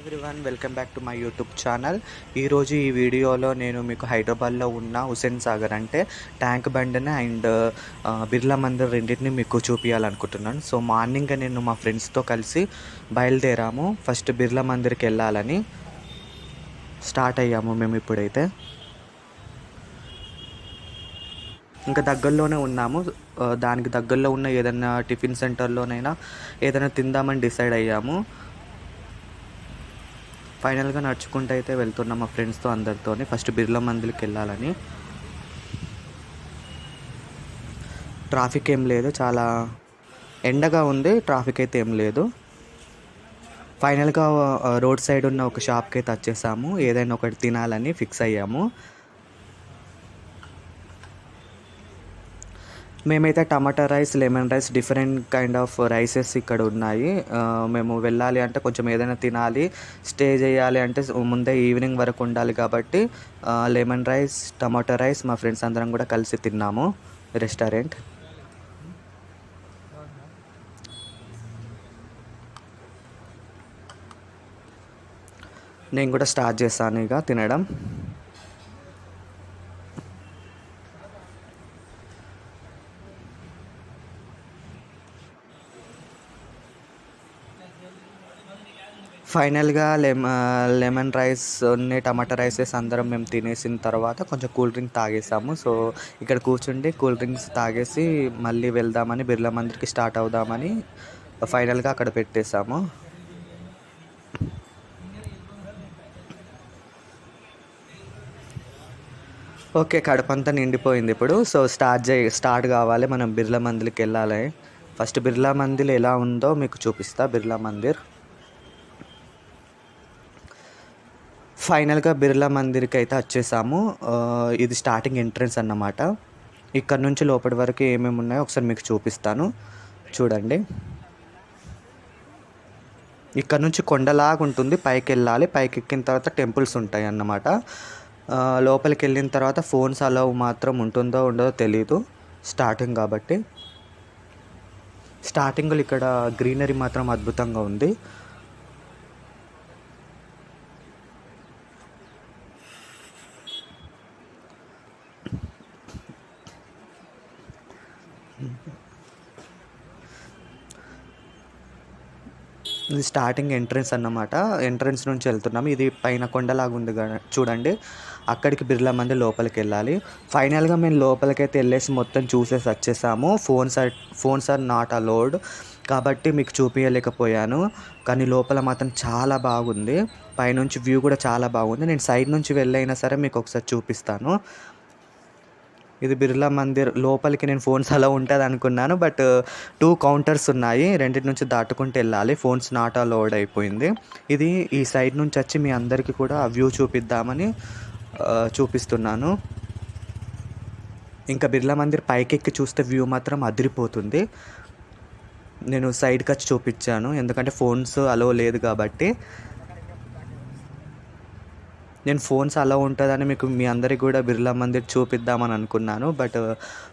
Everyone, welcome back to my YouTube channel. ఈరోజు ఈ వీడియోలో నేను మీకు హైదరాబాద్లో ఉన్న హుస్సేన్ సాగర్ అంటే ట్యాంక్ బండ్ని అండ్ బిర్లా మందిర్ రెండింటిని మీకు చూపించాలనుకుంటున్నాను. సో మార్నింగ్ నేను మా ఫ్రెండ్స్తో కలిసి బయలుదేరాము. ఫస్ట్ బిర్లా మందిర్కి వెళ్ళాలని స్టార్ట్ అయ్యాము. మేము ఇప్పుడైతే ఇంకా దగ్గరలోనే ఉన్నాము. దానికి దగ్గరలో ఉన్న ఏదైనా టిఫిన్ సెంటర్లోనైనా ఏదైనా తిందామని డిసైడ్ అయ్యాము. ఫైనల్గా నడుచుకుంటూ అయితే వెళ్తున్నాం మా ఫ్రెండ్స్తో అందరితో. ఫస్ట్ బిర్లా మందిర్కి వెళ్ళాలని. ట్రాఫిక్ ఏం లేదు, చాలా ఎండగా ఉంది, ట్రాఫిక్ అయితే ఏం లేదు. ఫైనల్గా రోడ్ సైడ్ ఉన్న ఒక షాప్కి అయితే వచ్చేసాము. ఏదైనా ఒకటి తినాలని ఫిక్స్ అయ్యాము. మేమైతే tomato rice, lemon rice, different kind of rices ఇక్కడ ఉన్నాయి. మేము వెళ్ళాలి అంటే కొంచెం ఏదైనా తినాలి, స్టే చేయాలి అంటే ముందే ఈవినింగ్ వరకు ఉండాలి కాబట్టి లెమన్ రైస్, టమాటా రైస్ మా ఫ్రెండ్స్ అందరం కూడా కలిసి తిన్నాము రెస్టారెంట్. నేను కూడా స్టార్ట్ చేశాను ఇక తినడం. ఫైనల్గా లెమన్ రైస్ టమాటా రైసెస్ అందరం మేము తినేసిన తర్వాత కొంచెం కూల్ డ్రింక్ తాగేసాము. సో ఇక్కడ కూర్చుండి కూల్ డ్రింక్స్ తాగేసి మళ్ళీ వెళ్దామని, బిర్లా మందిర్కి స్టార్ట్ అవుదామని ఫైనల్గా అక్కడ పెట్టేశాము. ఓకే, కడుపంతా నిండిపోయింది ఇప్పుడు. సో స్టార్ట్ కావాలి, మనం బిర్లా మందిర్కి వెళ్ళాలి. ఫస్ట్ బిర్లా మందిర్ ఎలా ఉందో మీకు చూపిస్తా. బిర్లా మందిర్ ఫైనల్గా బిర్లా మందిర్కి అయితే వచ్చేసాము. ఇది స్టార్టింగ్ ఎంట్రన్స్ అన్నమాట. ఇక్కడ నుంచి లోపలి వరకు ఏమేమి ఉన్నాయో ఒకసారి మీకు చూపిస్తాను, చూడండి. ఇక్కడ నుంచి కొండలాగా ఉంటుంది, పైకి వెళ్ళాలి. పైకి ఎక్కిన తర్వాత టెంపుల్స్ ఉంటాయి అన్నమాట. లోపలికి వెళ్ళిన తర్వాత ఫోన్స్ అలౌ మాత్రం ఉంటుందో ఉండదో తెలీదు, స్టార్టింగ్ కాబట్టి. స్టార్టింగ్లో ఇక్కడ గ్రీనరీ మాత్రం అద్భుతంగా ఉంది. ఇది స్టార్టింగ్ ఎంట్రన్స్ అన్నమాట. ఎంట్రన్స్ నుంచి వెళ్తున్నాము. ఇది పైన కొండలాగా ఉంది చూడండి, అక్కడికి బిర్లా మందిర్ లోపలికి వెళ్ళాలి. ఫైనల్గా మేము లోపలికైతే వెళ్ళేసి మొత్తం చూసేసి వచ్చేసాము. ఫోన్స్ ఆర్ నాట్ అలౌడ్ కాబట్టి మీకు చూపించలేకపోయాను. కానీ లోపల మాత్రం చాలా బాగుంది. పైనుంచి వ్యూ కూడా చాలా బాగుంది. నేను సైడ్ నుంచి వెళ్ళైనా సరే మీకు ఒకసారి చూపిస్తాను. ఇది బిర్లా మందిర్ లోపలికి నేను ఫోన్స్ అలా ఉంటుంది అనుకున్నాను, బట్ 2 కౌంటర్స్ ఉన్నాయి, రెండింటి నుంచి దాటుకుంటూ వెళ్ళాలి. ఫోన్స్ నాట్ అలౌడ్ అయిపోయింది. ఇది ఈ సైడ్ నుంచి వచ్చి మీ అందరికీ కూడా ఆ వ్యూ చూపిద్దామని చూపిస్తున్నాను. ఇంకా బిర్లా మందిర్ పైకెక్కి చూస్తే వ్యూ మాత్రం అదిరిపోతుంది. నేను సైడ్కి వచ్చి చూపించాను ఎందుకంటే ఫోన్స్ అలో లేదు కాబట్టి. నేను ఫోన్స్ అలా ఉంటుందని మీ అందరికి కూడా బిర్లా మందిర్ చూపిద్దామని అనుకున్నాను, బట్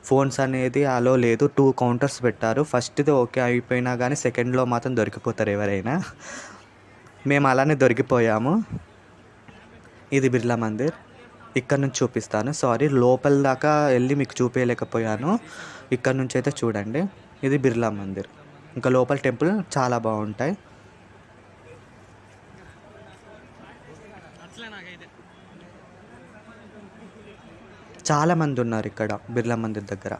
ఫోన్స్ అనేది అలో లేదు. 2 కౌంటర్స్ పెట్టారు. ఫస్ట్ది ఓకే అయిపోయినా కానీ సెకండ్లో మాత్రం దొరికిపోతారు ఎవరైనా. మేము అలానే దొరికిపోయాము. ఇది బిర్లా మందిర్, ఇక్కడ నుంచి చూపిస్తాను. సారీ, లోపల దాకా వెళ్ళి మీకు చూపించలేకపోయాను. ఇక్కడ నుంచి అయితే చూడండి, ఇది బిర్లా మందిర్. ఇంకా లోపల టెంపుల్ చాలా బాగుంటాయి. చాలామంది ఉన్నారు ఇక్కడ బిర్లా మందిర్ దగ్గర.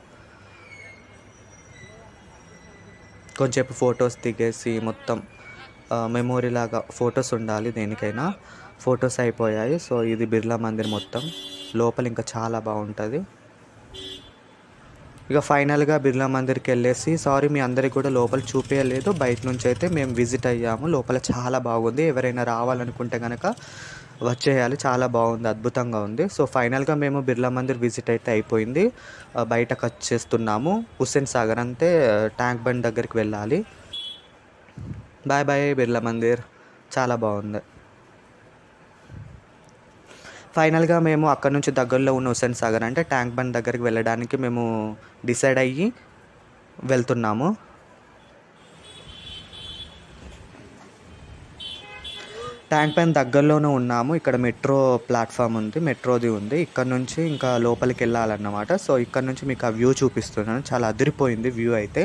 కొంచెంసేపు ఫొటోస్ దిగేసి మొత్తం మెమోరీ లాగా ఫొటోస్ ఉండాలి దేనికైనా. ఫొటోస్ అయిపోయాయి. సో ఇది బిర్లా మందిర్ మొత్తం లోపల ఇంకా చాలా బాగుంటుంది. ఇక ఫైనల్గా బిర్లా మందిర్కి వెళ్ళేసి, సారీ మీ అందరికి కూడా లోపల చూపించలేదు, బయట నుంచి అయితే మేము విజిట్ అయ్యాము. లోపల చాలా బాగుంది. ఎవరైనా రావాలనుకుంటే కనుక వచ్చేయాలి, చాలా బాగుంది, అద్భుతంగా ఉంది. సో ఫైనల్గా మేము బిర్లా మందిర్ విజిట్ అయితే అయిపోయింది. బయటకు వచ్చేస్తున్నాము. హుస్సేన్ సాగర్ అంటే ట్యాంక్ బండ్ దగ్గరికి వెళ్ళాలి. బాయ్ బాయ్ బిర్లా మందిర్, చాలా బాగుంది. ఫైనల్గా మేము అక్కడ నుంచి దగ్గరలో ఉన్న హుస్సేన్ సాగర్ అంటే ట్యాంక్ బండ్ దగ్గరికి వెళ్ళడానికి మేము డిసైడ్ అయ్యి వెళ్తున్నాము. ట్యాంక్ బండ్ దగ్గరలోనే ఉన్నాము. ఇక్కడ మెట్రో ప్లాట్‌ఫార్మ్ ఉంది. మెట్రోది ఉంది. ఇక్కడ నుంచి ఇంకా లోపలికెళ్ళాలన్నమాట. సో, ఇక్కడ నుంచి మీకు ఆ వ్యూ చూపిస్తున్నాను. చాలా అదిరిపోయింది వ్యూ అయితే.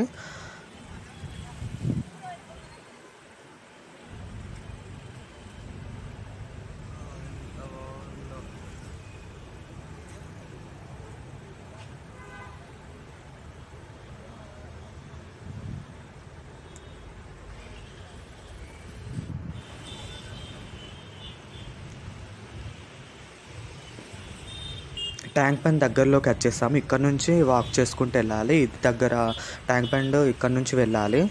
ట్యాంక్ బండ్ దగ్గరలోకి వచ్చేసాము. ఇక్కడ నుంచి వాక్ చేసుకుంటూ వెళ్ళాలి. ఇది దగ్గర ట్యాంక్ బండ్ ఇక్కడ నుంచి వెళ్ళాలి.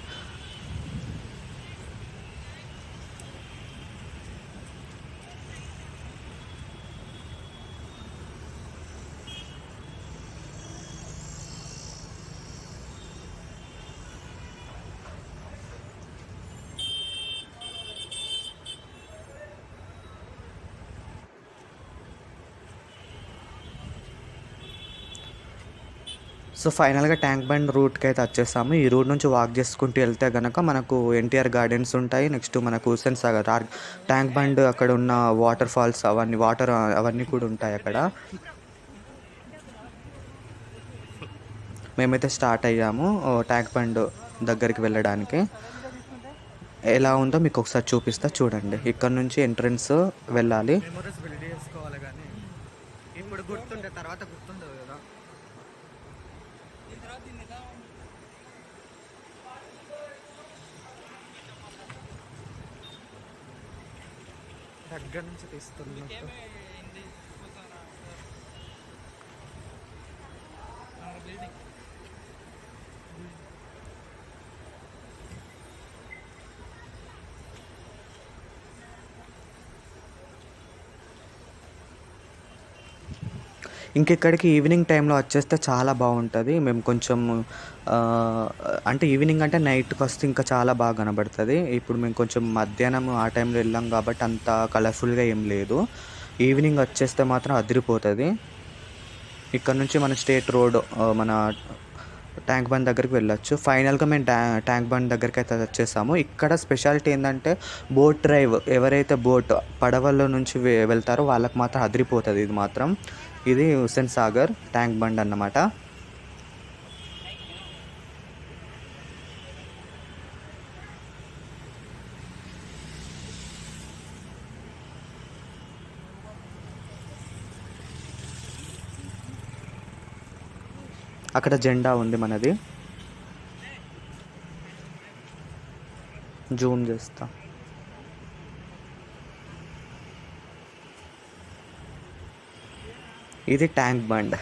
సో, ఫైనల్‌గా ట్యాంక్ బండ్ రూట్‌కి అయితే వచ్చేసాము. ఈ రూట్ నుంచి వాక్ చేసుకుంటూ వెళ్తే గనక మనకు ఎన్టీఆర్ గార్డెన్స్ ఉంటాయి. నెక్స్ట్ మనకు హుస్సేన్ సాగర్ ట్యాంక్ బండ్ అక్కడ ఉన్న వాటర్ ఫాల్స్ అవన్నీ కూడా ఉంటాయి అక్కడ. మేమైతే స్టార్ట్ అయ్యాము ట్యాంక్ బండ్ దగ్గరికి వెళ్ళడానికి. ఎలా ఉందో మీకు ఒకసారి చూపిస్తా చూడండి. ఇక్కడ నుంచి ఎంట్రన్స్ వెళ్ళాలి. మెమరీస్ బిల్డ్ చేసుకోవాలి కానీ ఇప్పుడు గుర్తుండే తర్వాత గుర్తుండదు కదా. దగ్గర నుంచి తీస్తున్నట్టు ఇంకిక్కడికి ఈవినింగ్ టైంలో వచ్చేస్తే చాలా బాగుంటుంది. మేము కొంచెం అంటే ఈవినింగ్ అంటే నైట్‌కొస్తే ఇంకా చాలా బాగా కనబడుతుంది. ఇప్పుడు మేము కొంచెం మధ్యాహ్నం ఆ టైంలో వెళ్ళాం కాబట్టి అంత కలర్‌ఫుల్‌గా ఏం లేదు. ఈవినింగ్ వచ్చేస్తే మాత్రం అదిరిపోతుంది. ఇక్కడ నుంచి మన స్టేట్ రోడ్ మన ట్యాంక్ బండ్ దగ్గరికి వెళ్ళొచ్చు. ఫైనల్‌గా మేము ట్యాంక్ బండ్ దగ్గరికి అయితే వచ్చేసాము. ఇక్కడ స్పెషాలిటీ ఏంటంటే బోట్ డ్రైవ్ ఎవరైతే పడవలో నుంచి వెళ్తారో వాళ్ళకి మాత్రం అదిరిపోతుంది ఇది మాత్రం. ఇది హుస్సేన్ సాగర్ ట్యాంక్ బండ్ అన్నమాట. అక్కడ జెండా ఉంది మనది. జూమ్ చేస్తా. ఇది ట్యాంక్ బండ్.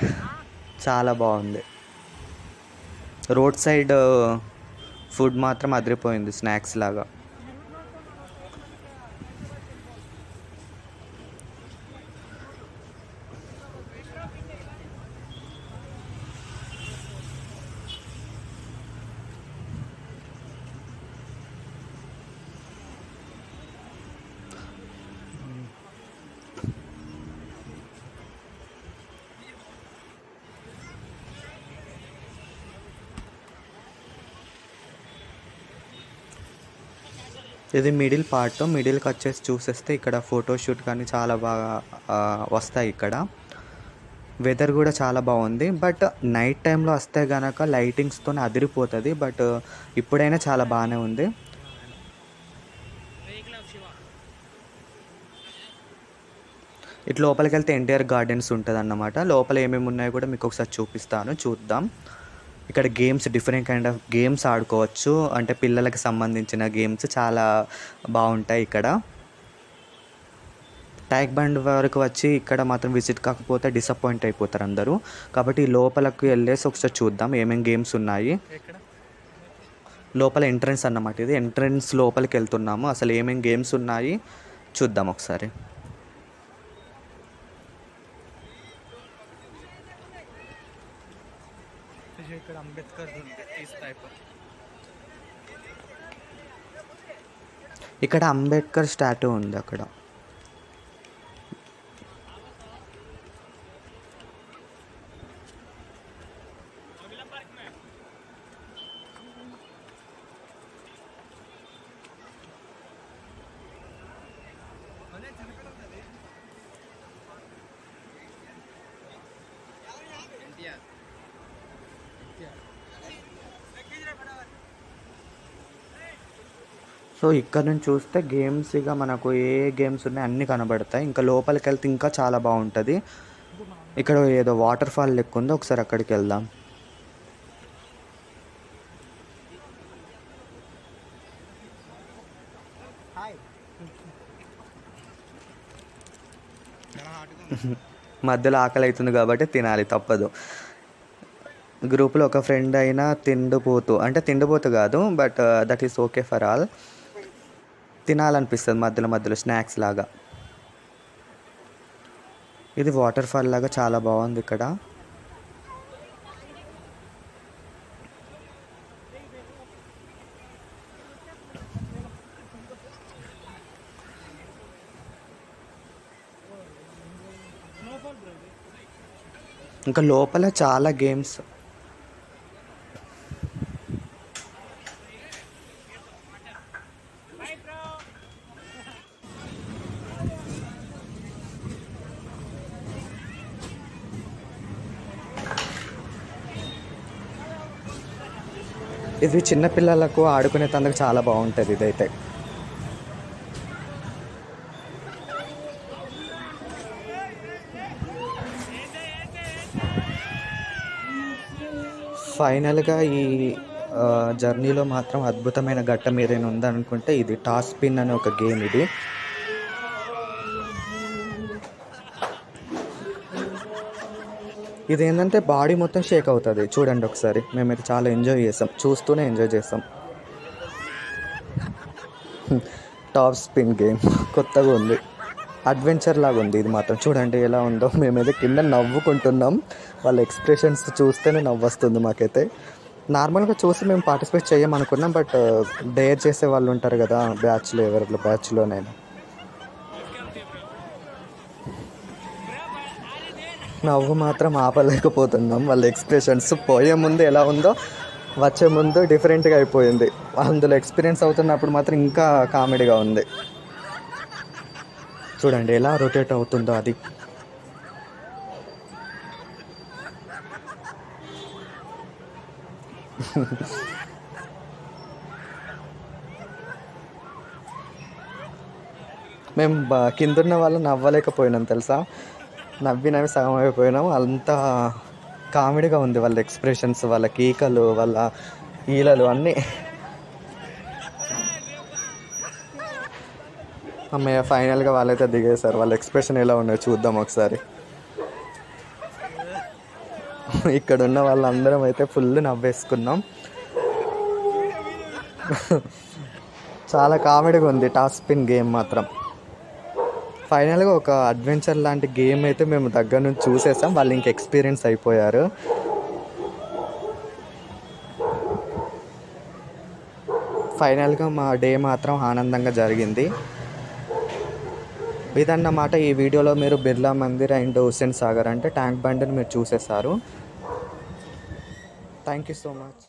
చాలా బాగుంది. రోడ్ సైడ్ ఫుడ్ మాత్రం అదిరిపోయింది స్నాక్స్ లాగా. ఇది మిడిల్ పార్ట్. మిడిల్కి వచ్చేసి చూసేస్తే ఇక్కడ ఫోటోషూట్ కానీ చాలా బాగా వస్తాయి ఇక్కడ. వెదర్ కూడా చాలా బాగుంది. బట్ నైట్ టైంలో వస్తే కనుక లైటింగ్స్తో అదిరిపోతుంది. బట్ ఇప్పుడైనా చాలా బాగానే ఉంది. ఇటు లోపలికి వెళ్తే ఎన్టీఆర్ గార్డెన్స్ ఉంటుంది అన్నమాట. లోపల ఏమేమి ఉన్నాయో కూడా మీకు ఒకసారి చూపిస్తాను, చూద్దాం. ఇక్కడ games different kind of games ఆడుకోవచ్చు. అంటే పిల్లలకి సంబంధించిన గేమ్స్ చాలా బాగుంటాయి ఇక్కడ. ట్యాంక్ బండ్ వరకు వచ్చి ఇక్కడ మాత్రం విజిట్ కాకపోతే డిసప్పాయింట్ అయిపోతారు అందరూ. కాబట్టి లోపలికి వెళ్ళేసి ఒకసారి చూద్దాం ఏమేమి గేమ్స్ ఉన్నాయి. లోపల ఎంట్రన్స్ అన్నమాట. ఇది ఎంట్రన్స్ లోపలికి వెళ్తున్నాము. అసలు ఏమేమి గేమ్స్ ఉన్నాయి చూద్దాం ఒకసారి. ఇక్కడ అంబేద్కర్ ఇక్కడ అంబేద్కర్ స్టాట్యూ ఉంది అక్కడ. సో ఇక్కడ నుంచి చూస్తే గేమ్స్ ఇక మనకు ఏ గేమ్స్ ఉన్నాయి అన్నీ కనబడతాయి. ఇంకా లోపలికి వెళ్తే ఇంకా చాలా బాగుంటుంది. ఇక్కడ ఏదో వాటర్ ఫాల్ లెక్క ఉంది, ఒకసారి అక్కడికి వెళ్దాం. మధ్యలో ఆకలి అవుతుంది కాబట్టి తినాలి, తప్పదు. గ్రూప్లో ఒక ఫ్రెండ్ అయినా తిండిపోతూ కాదు, but that is okay for all. తినాలనిపిస్తుంది మధ్యలో మధ్యలో స్నాక్స్ లాగా. ఇది వాటర్ ఫాల్ లాగా చాలా బాగుంది ఇక్కడ. ఇంకా లోపల చాలా గేమ్స్. ఇది చిన్నపిల్లలకు ఆడుకునే తందుకు చాలా బాగుంటుంది ఇదైతే. ఫైనల్గా ఈ జర్నీలో మాత్రం అద్భుతమైన ఘట్టం ఏదైనా ఉందనుకుంటే ఇది టాస్ స్పిన్ అనే ఒక గేమ్. ఇది ఏంటంటే బాడీ మొత్తం షేక్ అవుతుంది. చూడండి ఒకసారి, మేమైతే చాలా ఎంజాయ్ చేసాం, చూస్తూనే ఎంజాయ్ చేసాం. టాప్ స్పిన్ గేమ్ కొత్తగా ఉంది, అడ్వెంచర్ లాగా ఉంది. ఇది మాత్రం చూడండి ఎలా ఉందో. మేమైతే కింద నవ్వుకుంటున్నాం, వాళ్ళ ఎక్స్ప్రెషన్స్ చూస్తేనే నవ్వు వస్తుంది మాకైతే. నార్మల్గా చూసి మేము పార్టిసిపేట్ చేయమనుకున్నాం, బట్ డేర్ చేసే వాళ్ళు ఉంటారు కదా బ్యాచ్లో, ఎవరిలో బ్యాచ్లోనైనా. నవ్వు మాత్రం ఆపలేకపోతున్నాం. వాళ్ళ ఎక్స్ప్రెషన్స్ పోయే ముందు ఎలా ఉందో వచ్చే ముందు డిఫరెంట్గా అయిపోయింది. అందులో ఎక్స్పీరియన్స్ అవుతున్నప్పుడు మాత్రం ఇంకా కామెడీగా ఉంది. చూడండి ఎలా రొటేట్ అవుతుందో అది. మేము కిందున్న వాళ్ళు నవ్వలేకపోయినాం తెలుసా, నవ్వి సగం అయిపోయినాం. అంత కామెడీగా ఉంది వాళ్ళ ఎక్స్ప్రెషన్స్, వాళ్ళ కేకలు, వాళ్ళ ఈలలు అన్నీ. అమ్మయ్య ఫైనల్గా వాళ్ళైతే దిగేశారు. వాళ్ళ ఎక్స్ప్రెషన్ ఎలా ఉన్నాయో చూద్దాం ఒకసారి. ఇక్కడ ఉన్న వాళ్ళందరం అయితే ఫుల్ నవ్వేసుకున్నాం. చాలా కామెడీగా ఉంది టాస్ స్పిన్ గేమ్ మాత్రం. ఫైనల్గా ఒక అడ్వెంచర్ లాంటి గేమ్ అయితే మేము దగ్గర నుంచి చూసేసాం. వాళ్ళు ఇంక ఎక్స్పీరియన్స్ అయిపోయారు. ఫైనల్గా మా డే మాత్రం ఆనందంగా జరిగింది. ఇదన్నమాట. ఈ వీడియోలో మీరు బిర్లా మందిర్ అండ్ హుస్సేన్ సాగర్ అంటే ట్యాంక్ బండ్ని మీరు చూసేశారు. Thank you so much.